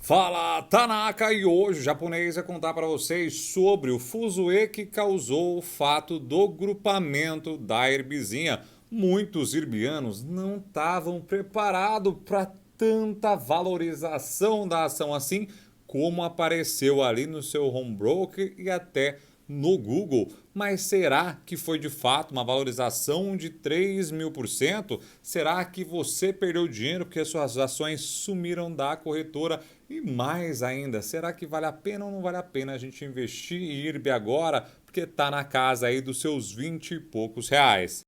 Fala, Tanaka! E hoje o japonês vai contar para vocês sobre o fuzuê que causou o fato do grupamento da Irbizinha. Muitos irbianos não estavam preparados para tanta valorização da ação assim como apareceu ali no seu home broker e até no Google. Mas será que foi de fato uma valorização de 3.000%? Será que você perdeu dinheiro porque suas ações sumiram da corretora? E mais ainda, será que vale a pena ou não vale a pena a gente investir em IRB agora? Porque está na casa aí dos seus 20 e poucos reais.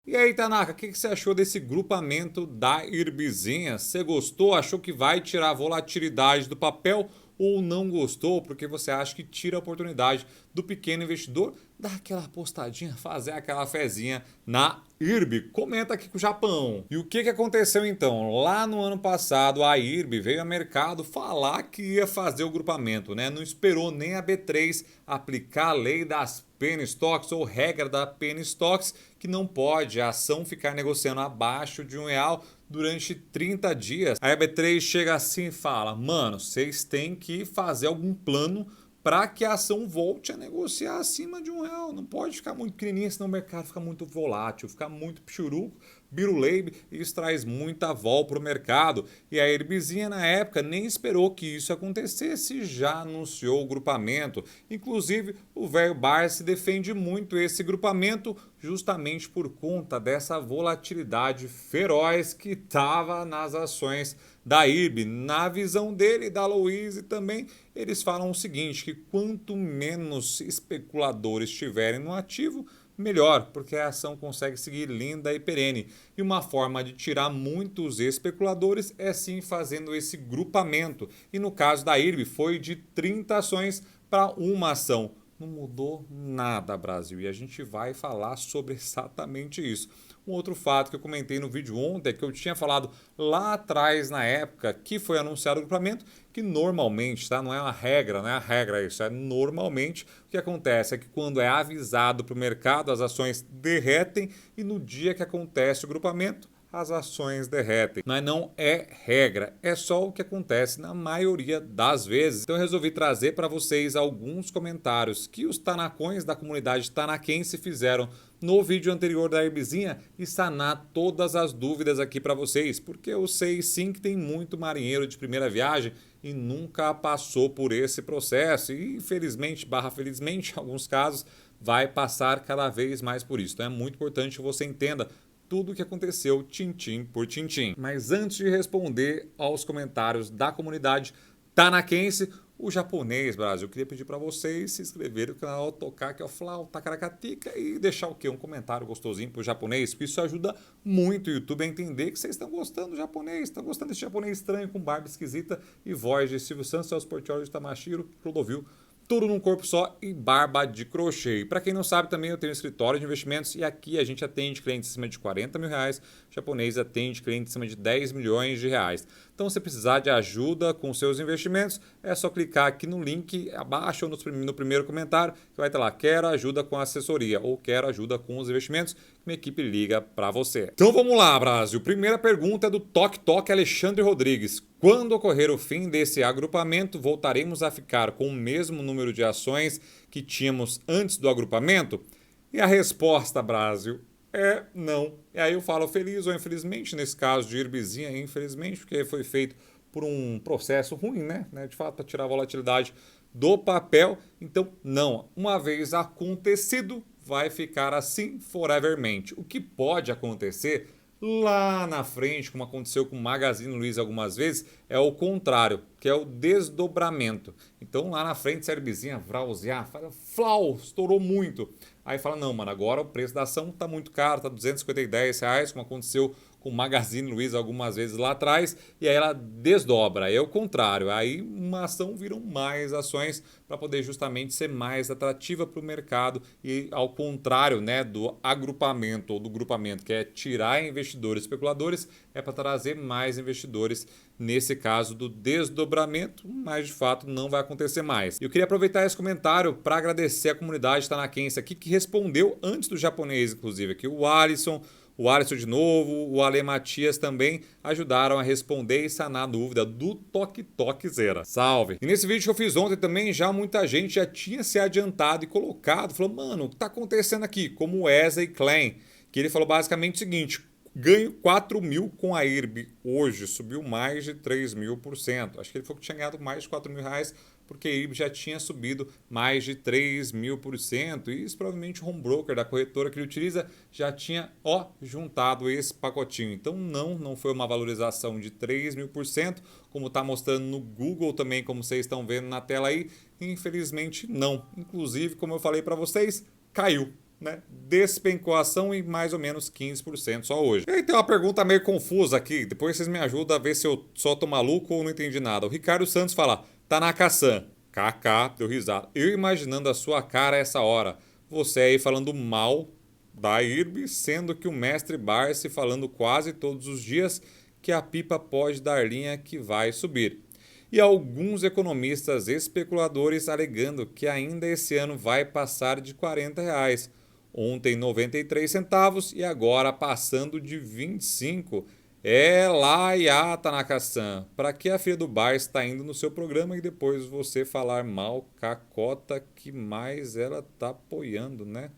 E aí, Tanaka, o que você achou desse grupamento da IRBzinha? Você gostou? Achou que vai tirar a volatilidade do papel? Ou não gostou porque você acha que tira a oportunidade do pequeno investidor dar aquela apostadinha, fazer aquela fezinha na IRB? Comenta aqui com o Japão. E o que aconteceu então? Lá no ano passado, a IRB veio ao mercado falar que ia fazer o grupamento, né? Não esperou nem a B3 aplicar a lei das penny stocks ou regra da penny stocks, que não pode a ação ficar negociando abaixo de R$ 1 durante 30 dias. Aí a B3 chega assim e fala: mano, vocês têm que fazer algum plano para que a ação volte a negociar acima de R$ 1. Não pode ficar muito pequenininha, senão o mercado fica muito volátil, fica muito pichuruco, biruleibe, e isso traz muita vol para o mercado. E a Irbizinha, na época, nem esperou que isso acontecesse, já anunciou o grupamento. Inclusive, o velho Bar se defende muito esse grupamento justamente por conta dessa volatilidade feroz que estava nas ações da IRB. Na visão dele e da Louise também, eles falam o seguinte, que quanto menos especuladores tiverem no ativo, melhor, porque a ação consegue seguir linda e perene. E uma forma de tirar muitos especuladores é sim fazendo esse grupamento. E no caso da IRB foi de 30 ações para uma ação. Não mudou nada, Brasil, e a gente vai falar sobre exatamente isso. Um outro fato que eu comentei no vídeo ontem é que eu tinha falado lá atrás, na época que foi anunciado o grupamento, que normalmente, tá? Não é uma regra, não é a regra isso, é normalmente o que acontece é que quando é avisado para o mercado, as ações derretem e no dia que acontece o grupamento, as ações derretem. Mas não é regra, é só o que acontece na maioria das vezes. Então eu resolvi trazer para vocês alguns comentários que os tanacões da comunidade tanaquense fizeram no vídeo anterior da Irbizinha e sanar todas as dúvidas aqui para vocês, porque eu sei sim que tem muito marinheiro de primeira viagem e nunca passou por esse processo e infelizmente, felizmente, em alguns casos, vai passar cada vez mais por isso. Então é muito importante que você entenda tudo o que aconteceu tintim por tintim. Mas antes de responder aos comentários da comunidade tanaquense, o japonês, Brasil, eu queria pedir para vocês se inscreverem no canal, tocar aqui, ó, flauta, caracatica e deixar o quê? Um comentário gostosinho pro japonês, porque isso ajuda muito o YouTube a entender que vocês estão gostando do japonês, estão gostando desse japonês estranho com barba esquisita e voz de Silvio Santos, Celso Portiolli de Tamashiro, Clodovil, tudo num corpo só e barba de crochê. E para quem não sabe também eu tenho um escritório de investimentos e aqui a gente atende clientes acima de R$ 40 mil, o japonês atende clientes acima de R$ 10 milhões. Então se precisar de ajuda com seus investimentos, é só clicar aqui no link abaixo ou no primeiro comentário que vai estar lá, quero ajuda com assessoria ou quero ajuda com os investimentos, que minha equipe liga para você. Então vamos lá, Brasil. Primeira pergunta é do Tok Tok Alexandre Rodrigues. Quando ocorrer o fim desse agrupamento, voltaremos a ficar com o mesmo número de ações que tínhamos antes do agrupamento? E a resposta, Brasil, é não. E aí eu falo feliz ou infelizmente, nesse caso de Irbizinha, infelizmente, porque foi feito por um processo ruim, né? De fato, para tirar a volatilidade do papel. Então, não. Uma vez acontecido, vai ficar assim forevermente. O que pode acontecer lá na frente, como aconteceu com o Magazine Luiza algumas vezes, é o contrário, que é o desdobramento. Então lá na frente, se a Irbizinha vrausear, fala, flau, estourou muito. Aí fala, não, mano, agora o preço da ação tá muito caro, tá R$ 250, como aconteceu com o Magazine Luiza algumas vezes lá atrás, e aí ela desdobra, é o contrário, aí uma ação viram mais ações para poder justamente ser mais atrativa para o mercado e ao contrário, né, do agrupamento ou do grupamento, que é tirar investidores especuladores, é para trazer mais investidores nesse caso do desdobramento, mas de fato não vai acontecer mais. Eu queria aproveitar esse comentário para agradecer a comunidade tanaquense aqui que respondeu antes do japonês, inclusive aqui o Alisson, o Alisson de novo, o Ale Matias também ajudaram a responder e sanar a dúvida do Toque Toque Zera. Salve! E nesse vídeo que eu fiz ontem também, já muita gente já tinha se adiantado e colocado, falou, mano, o que tá acontecendo aqui? Como o Wesley Klein, que ele falou basicamente o seguinte, ganho 4 mil com a IRB hoje, subiu mais de 3.000%. Acho que ele falou que tinha ganhado mais de 4 mil reais, porque a IRB já tinha subido mais de 3.000%. E isso provavelmente o home broker da corretora que ele utiliza já tinha juntado esse pacotinho. Então não foi uma valorização de 3.000%, como está mostrando no Google também, como vocês estão vendo na tela aí. Infelizmente não. Inclusive, como eu falei para vocês, caiu. Né? Despencou a ação em mais ou menos 15% só hoje. E aí tem uma pergunta meio confusa aqui, depois vocês me ajudam a ver se eu só tô maluco ou não entendi nada. O Ricardo Santos fala, Tanaka-san, KK, deu risada. Eu imaginando a sua cara essa hora, você aí falando mal da IRB, sendo que o mestre Barsi falando quase todos os dias que a pipa pode dar linha que vai subir. E alguns economistas especuladores alegando que ainda esse ano vai passar de R$40. Ontem 93 centavos e agora passando de 25. É lá, Tanaka-san. Para que a filha do bar está indo no seu programa e depois você falar mal cacota que mais ela tá apoiando, né?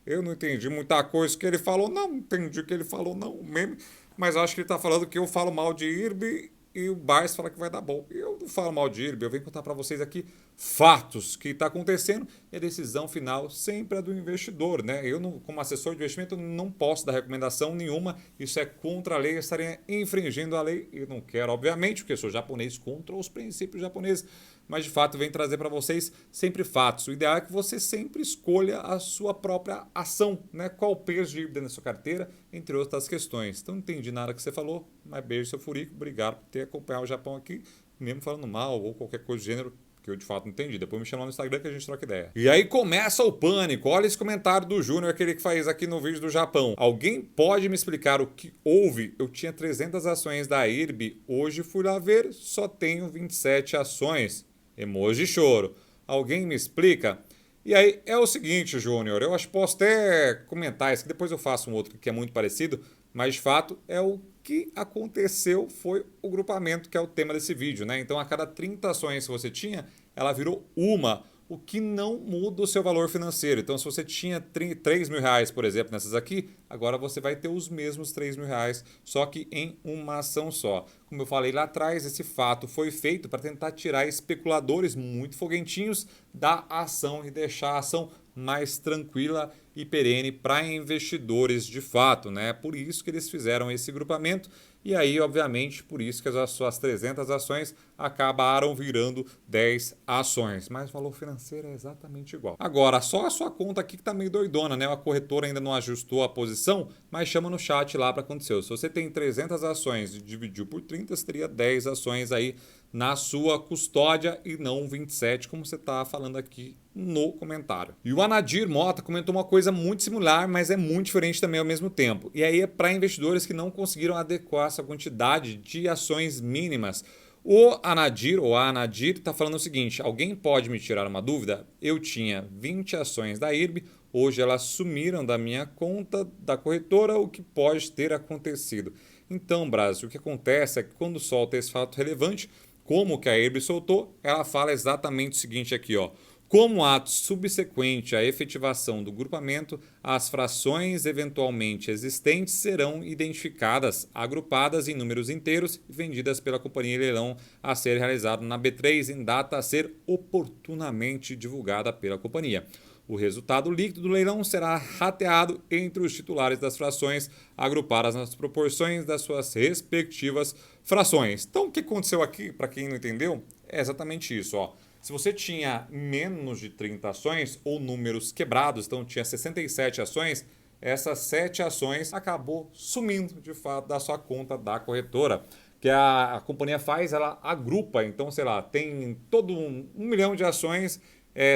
Eu não entendi muita coisa que ele falou, não entendi o que ele falou, não, meme. Mas acho que ele tá falando que eu falo mal de IRB e o Barsi fala que vai dar bom. Eu não falo mal de IRB, eu venho contar para vocês aqui fatos que está acontecendo e a decisão final sempre é do investidor, né? Eu, como assessor de investimento, não posso dar recomendação nenhuma, isso é contra a lei, eu estaria infringindo a lei e não quero, obviamente, porque eu sou japonês contra os princípios japoneses, mas de fato venho trazer para vocês sempre fatos. O ideal é que você sempre escolha a sua própria ação, né? Qual o peso de dentro da sua carteira, entre outras questões. Então não entendi nada que você falou, mas beijo seu furico, obrigado por ter acompanhado o Japão aqui, mesmo falando mal ou qualquer coisa do gênero que eu de fato não entendi. Depois me chama no Instagram que a gente troca ideia. E aí começa o pânico. Olha esse comentário do Júnior, aquele que faz aqui no vídeo do Japão. Alguém pode me explicar o que houve? Eu tinha 300 ações da IRB, hoje fui lá ver, só tenho 27 ações. Emoji choro. Alguém me explica? E aí é o seguinte, Júnior, eu acho que posso até comentar isso, que depois eu faço um outro que é muito parecido, mas de fato é o que aconteceu foi o grupamento, que é o tema desse vídeo, né? Então a cada 30 ações que você tinha, ela virou uma, o que não muda o seu valor financeiro. Então se você tinha 3 mil reais, por exemplo, nessas aqui, agora você vai ter os mesmos 3 mil reais, só que em uma ação só. Como eu falei lá atrás, esse fato foi feito para tentar tirar especuladores muito foguentinhos da ação e deixar a ação mais tranquila e perene para investidores de fato, né? Por isso que eles fizeram esse grupamento e aí, obviamente, por isso que as suas 300 ações acabaram virando 10 ações. Mas o valor financeiro é exatamente igual. Agora, só a sua conta aqui que tá meio doidona, né? A corretora ainda não ajustou a posição, mas chama no chat lá para acontecer. Se você tem 300 ações e dividiu por 30, você teria 10 ações aí na sua custódia e não 27, como você está falando aqui no comentário. E o Anadir Mota comentou uma coisa muito similar, mas é muito diferente também ao mesmo tempo. E aí é para investidores que não conseguiram adequar essa quantidade de ações mínimas. O Anadir, ou a Anadir, está falando o seguinte, alguém pode me tirar uma dúvida? Eu tinha 20 ações da IRB, hoje elas sumiram da minha conta da corretora, o que pode ter acontecido? Então, Brasil, o que acontece é que quando solta esse fato relevante, como que a IRB soltou, ela fala exatamente o seguinte aqui, ó. Como ato subsequente à efetivação do grupamento, as frações eventualmente existentes serão identificadas, agrupadas em números inteiros e vendidas pela companhia em leilão a ser realizado na B3 em data a ser oportunamente divulgada pela companhia. O resultado líquido do leilão será rateado entre os titulares das frações, agrupadas nas proporções das suas respectivas frações. Então, o que aconteceu aqui, para quem não entendeu, é exatamente isso, ó. Se você tinha menos de 30 ações ou números quebrados, então tinha 67 ações, essas 7 ações acabou sumindo de fato da sua conta da corretora. Que a companhia faz, ela agrupa, então sei lá, tem todo um milhão de ações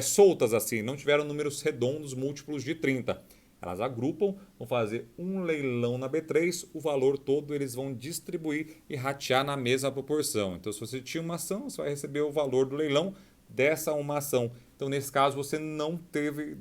soltas assim, não tiveram números redondos múltiplos de 30. Elas agrupam, vão fazer um leilão na B3, o valor todo eles vão distribuir e ratear na mesma proporção. Então se você tinha uma ação, você vai receber o valor do leilão dessa uma ação. Então nesse caso você não teve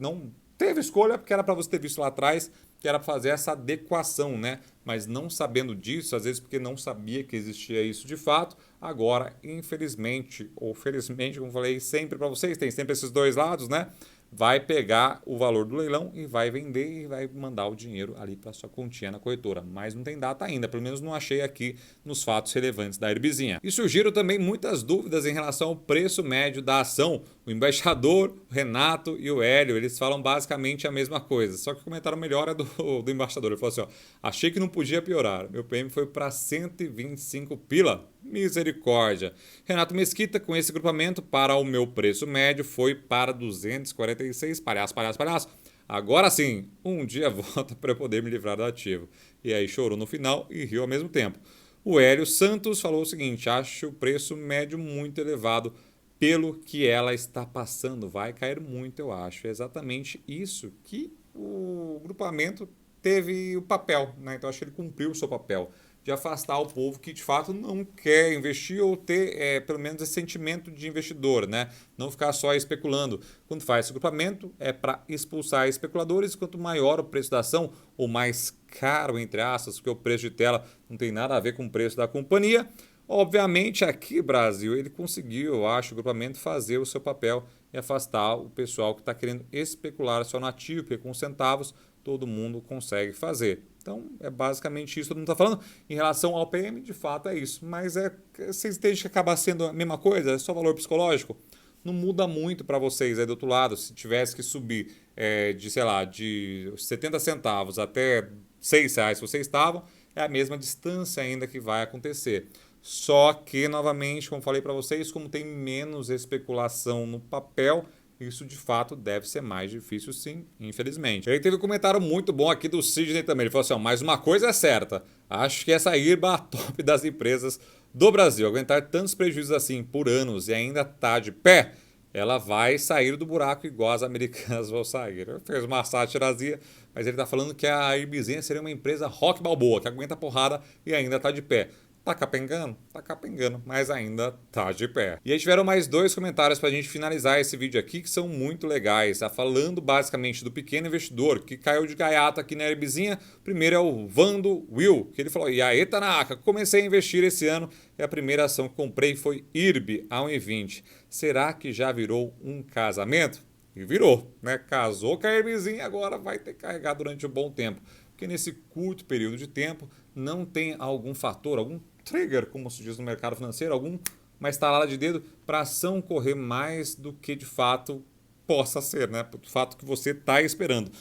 escolha, porque era para você ter visto lá atrás que era fazer essa adequação, né? Mas não sabendo disso, às vezes porque não sabia que existia isso de fato, agora, infelizmente, ou felizmente, como falei sempre para vocês, tem sempre esses dois lados, né? Vai pegar o valor do leilão e vai vender e vai mandar o dinheiro ali para sua continha na corretora. Mas não tem data ainda, pelo menos não achei aqui nos fatos relevantes da Herbizinha. E surgiram também muitas dúvidas em relação ao preço médio da ação. O embaixador, o Renato e o Hélio, eles falam basicamente a mesma coisa. Só que o comentário melhor é do embaixador. Ele falou assim, ó, achei que não podia piorar. Meu PM foi para 125 pila. Misericórdia. Renato Mesquita, com esse grupamento, para o meu preço médio, foi para 246. Palhaço, palhaço, palhaço. Agora sim, um dia volta para eu poder me livrar do ativo. E aí chorou no final e riu ao mesmo tempo. O Hélio Santos falou o seguinte, acho o preço médio muito elevado pelo que ela está passando. Vai cair muito, eu acho. É exatamente isso que o grupamento teve o papel, né? Então acho que ele cumpriu o seu papel de afastar o povo que de fato não quer investir ou ter pelo menos esse sentimento de investidor, né? Não ficar só especulando. Quando faz esse grupamento é para expulsar especuladores, quanto maior o preço da ação, ou mais caro, entre aspas, porque o preço de tela não tem nada a ver com o preço da companhia. Obviamente aqui Brasil ele conseguiu, eu acho, o grupamento fazer o seu papel e afastar o pessoal que está querendo especular só no ativo, porque com centavos todo mundo consegue fazer. Então, é basicamente isso que todo mundo está falando. Em relação ao PM, de fato é isso. Mas vocês entendem que acaba sendo a mesma coisa? É só valor psicológico? Não muda muito para vocês aí do outro lado. Se tivesse que subir de, sei lá, de 70 centavos até 6 reais que vocês estavam, é a mesma distância ainda que vai acontecer. Só que, novamente, como falei para vocês, como tem menos especulação no papel, isso de fato deve ser mais difícil sim, infelizmente. Ele teve um comentário muito bom aqui do Sidney também. Ele falou assim, ó, mas uma coisa é certa, acho que essa IRBA é a top das empresas do Brasil. Aguentar tantos prejuízos assim por anos e ainda tá de pé, ela vai sair do buraco igual as americanas vão sair. Ele fez uma sátirazinha, mas ele tá falando que a IRBzinha seria uma empresa rock balboa, que aguenta porrada e ainda tá de pé. Tá capengando? Tá capengando, mas ainda tá de pé. E aí tiveram mais dois comentários pra gente finalizar esse vídeo aqui que são muito legais. Tá falando basicamente do pequeno investidor que caiu de gaiato aqui na Herbizinha. Primeiro é o Vando Will, que ele falou, e aí Tanaka, comecei a investir esse ano e a primeira ação que comprei foi IRB a 1,20. Será que já virou um casamento? E virou, né? Casou com a Herbizinha, agora vai ter que carregar durante um bom tempo. Porque nesse curto período de tempo não tem algum fator, algum trigger, como se diz no mercado financeiro, uma estalada de dedo para a ação correr mais do que de fato possa ser, né? Do fato que você está esperando.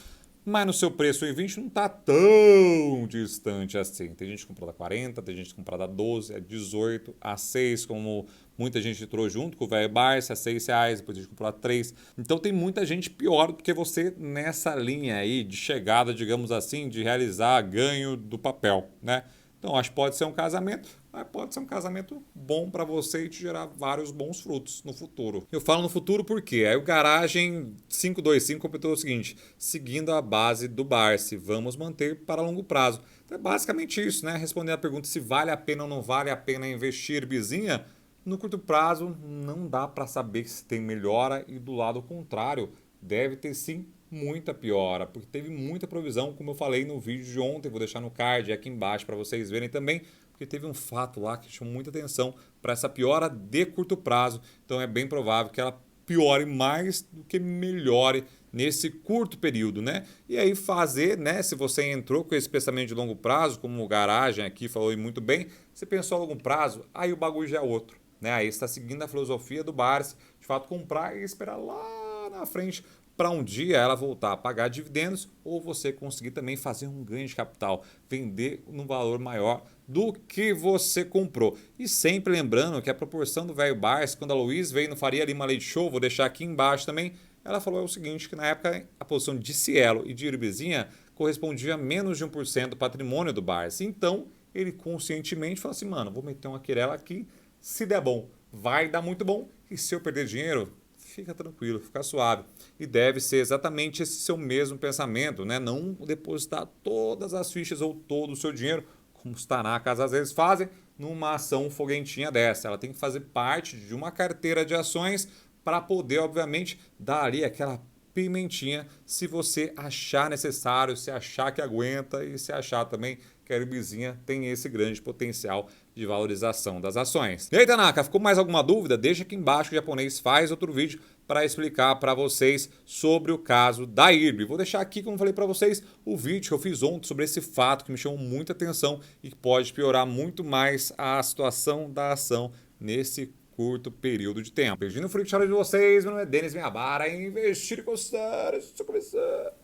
Mas no seu preço em 20 não está tão distante assim. Tem gente que comprou da 40, tem gente que comprou da 12, a 18, a 6, como muita gente entrou junto com o velho Barça, a 6 reais, depois a gente comprou a 3. Então tem muita gente pior do que você nessa linha aí de chegada, digamos assim, de realizar ganho do papel, né? Então acho que pode ser um casamento, mas pode ser um casamento bom para você e te gerar vários bons frutos no futuro. Eu falo no futuro porque aí o Garagem 525 completou o seguinte, seguindo a base do Barsi, vamos manter para longo prazo. Então é basicamente isso, né? Respondendo a pergunta se vale a pena ou não vale a pena investir, Bizinha, no curto prazo não dá para saber se tem melhora e do lado contrário, deve ter sim muita piora, porque teve muita provisão, como eu falei no vídeo de ontem, vou deixar no card aqui embaixo para vocês verem também, porque teve um fato lá que chamou muita atenção para essa piora de curto prazo, então é bem provável que ela piore mais do que melhore nesse curto período, né? E aí fazer, né, se você entrou com esse pensamento de longo prazo, como o Garagem aqui falou muito bem, você pensou a longo prazo, aí o bagulho já é outro, né? Aí está seguindo a filosofia do Barsi, de fato comprar e esperar lá na frente para um dia ela voltar a pagar dividendos ou você conseguir também fazer um ganho de capital, vender num valor maior do que você comprou. E sempre lembrando que a proporção do velho Barsi, quando a Luiz veio no Faria Lima Leite Show, vou deixar aqui embaixo também, ela falou o seguinte, que na época a posição de Cielo e de Irbezinha correspondia a menos de 1% do patrimônio do Barsi. Então ele conscientemente falou assim, mano, vou meter uma querela aqui, se der bom, vai dar muito bom, e se eu perder dinheiro, fica tranquilo, fica suave. E deve ser exatamente esse seu mesmo pensamento, né? Não depositar todas as fichas ou todo o seu dinheiro, como os Tanaka às vezes fazem, numa ação foguentinha dessa. Ela tem que fazer parte de uma carteira de ações para poder, obviamente, dar ali aquela pimentinha se você achar necessário, se achar que aguenta e se achar também que a Herbizinha tem esse grande potencial de valorização das ações. E aí, Tanaka, ficou mais alguma dúvida? Deixa aqui embaixo que o japonês faz outro vídeo para explicar para vocês sobre o caso da IRB. Vou deixar aqui, como falei para vocês, o vídeo que eu fiz ontem sobre esse fato que me chamou muita atenção e que pode piorar muito mais a situação da ação nesse curto período de tempo. Beijinho no frio de vocês, meu nome é Denis Miyabara, investir e gostar, isso começar.